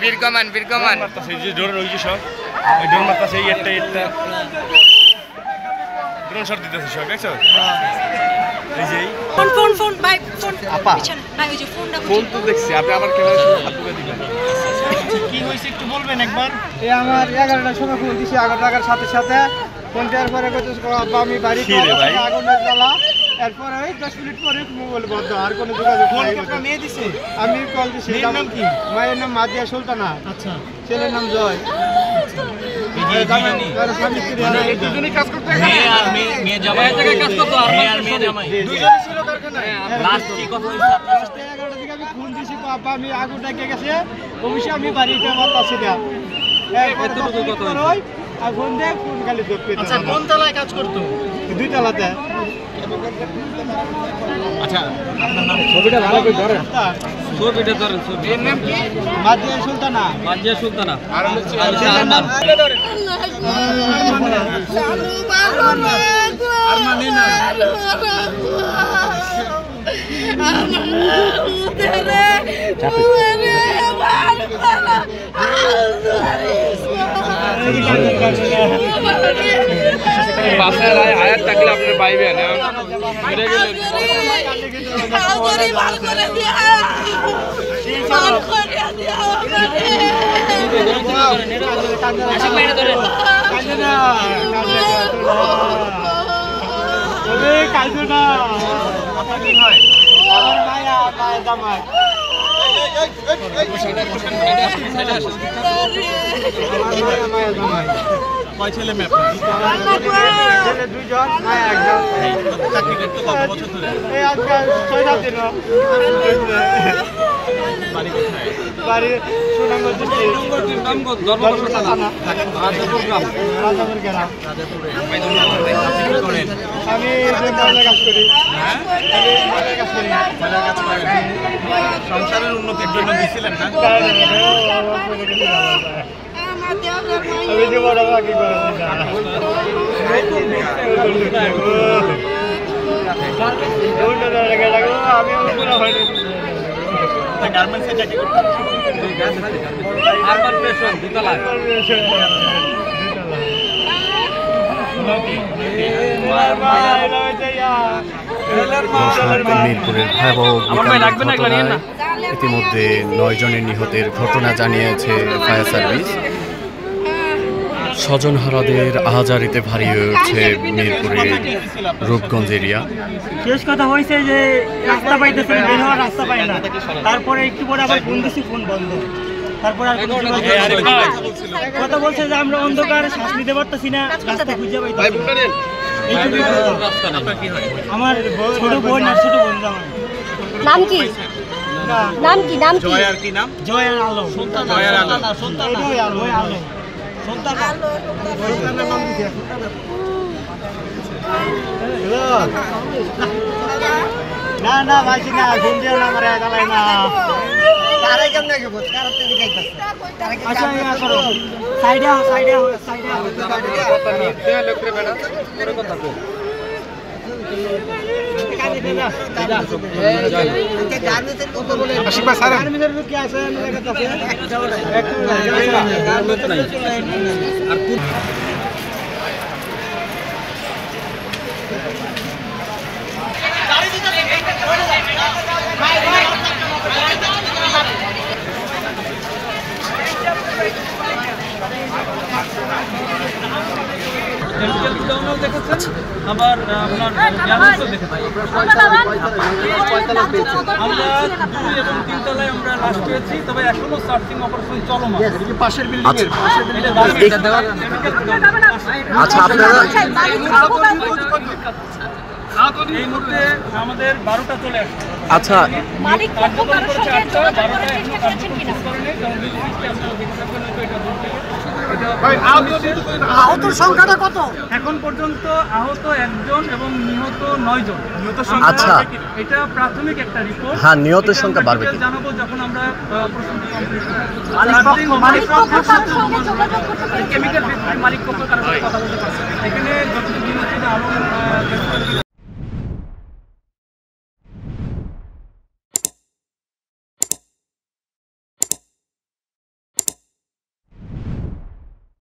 বীর কমান মারতাছে এই যে ড্রোন ওই যে সব ওই ড্রোন মারতাছে এই একটা ড্রোন শট দিতেছে সব দেখছো এই যে ফোন ভাই ফোন পিছনে ভাই ওই যে ফোনটা ফোন তো দেখছি আপনি আবার ক্যামেরা শুরু হাত তুলে দিবেন কি হইছে একটু বলবেন একবার এই আমার 11টার সময় ফোন দিছি 11 টাকার সাথে সাথে ফোন দেওয়ার পরে কইতেছে আব্বা আমি বাড়িতে আগুনের জ্বালা এরপর ওই 10 মিনিট পরে মোবাইল বন্ধ আর কোনো যোগাযোগ নাই ফোন মেয়ে দিছে আমি কল দিছি মেয়ের নাম কি মায়ের নাম মাদিয়া সুলতানা আচ্ছা ছেলের নাম জয় এই যে দুজনই কাজ করতে মেয়ে জামাই কাজ করতে আর মেয়ে জামাই দুজনই ছিল কারখানায় লাস্ট কি কথা হইছে আপনার সাথে 11টার দিকে আমি ফোন দিছি আব্বা আমি আগুন ডেকে গেছে অবশ্যই আমি বাড়িতে বলতাছি না এতটুকু কথা হই আর ফোন দে ফোন খালি জব পেতে আচ্ছা কোন তলায় কাজ করতো দুই তলাতে আচ্ছা আপনার নাম ছবিটা ভালো করে ধরেন ছবিটা ধরেন এর নাম কি মাদিয়া সুলতানা আর হচ্ছে নাম ধরেন আর মানে না বাসায় আয়াত থাকলে আপনারা পাইবেন ঘুরে গেলে আপনার কি হয় আমার মায়া জামাই কয় ছেলে মেয়ে ছেলে দুইজন মায়া একজন চাকরি করতে কত বছর ধরে এই আজকাল 6-7 দিন বাড়ি কোথায় বাড়ি সুনামগঞ্জ ডিস্ট্রিক্ট রাজাপুর গ্রাম রাজাপুর গ্রাম রাজাপুরে আমি ময়লার কাজ করি হ্যাঁ আমি ময়লার কাজ করি ময়লার কাজ করেন সংসারের উন্নতির জন্য দিছিলেন না আমি যে বড় বাকি করেছি আমি গার্মেন্টসে চাকরি করতেন আরবান ফ্যাশন দুতলা মিরপুরের ভয়াবহ ঘটনায় ইতিমধ্যে 9 জনের নিহতের ঘটনা জানিয়েছে ফায়ার সার্ভিস। স্বজনহারাদের আহাজারিতে ভারী হয়ে উঠছে মিরপুরের রূপগঞ্জ এরিয়া। শেষ কথা হয়েছে যে রাস্তা পাইতেছে না, বের হওয়ার রাস্তা পাই না। তারপরে একটু পরে আবার ফোন দিছি, ফোন বন্ধ। তারপর আর কথা বলছে যে আমরা অন্ধকারে শ্বাস নিতে পারতেছি না, রাস্তা খুঁজে পাইতেছি না। আমার ছোট বোন আর ছোট বোন নাম কি নাম কি নাম কি জয় আর কি নাম জয় আর আলো জয় আর আলো এটাই আলো আলো সন্তান সন্তানের নাম দিছে না না ভাইছি না ফোন দিও না আমারে গালাই না তারে কেমনে কি বল কারতে দেখাইতাছ আচ্ছা ইয়া করো সাইডে সাইডে দেয়া লোকরে বেড়া করে কথা কো আশিক ভাই স্যার কি আছে আর আবার আপনার আমরা 2 এবং 3 তলায় আমরা লাস্ট পেয়েছি, তবে এখনো সার্চিং অপারেশন চলমান। পাশের বিল্ডিং এর আচ্ছা আপনারা এই মুহূর্তে আমাদের 12টা চলে আসছে। আচ্ছা মালিক পক্ষ কারোর সাথে যোগাযোগ করার চেষ্টা করেছেন কিনা? আহতর সংখ্যাটা কত? এখন পর্যন্ত আহত 1 জন এবং নিহত 9 জন। নিহত আচ্ছা। এটা প্রাথমিক একটা রিপোর্ট। হ্যাঁ, নিহতের সংখ্যা বাড়বে কি? জানাবো যখন আমরা প্রসেসটা কমপ্লিট করব। মালিক পক্ষ কারোর সঙ্গে যোগাযোগ করতে পেরেছেন? কেমিক্যাল ফ্যাক্টরি মালিক পক্ষ কারোর সাথে কথা বলতে পারছে। এখানে যতটুকু আলো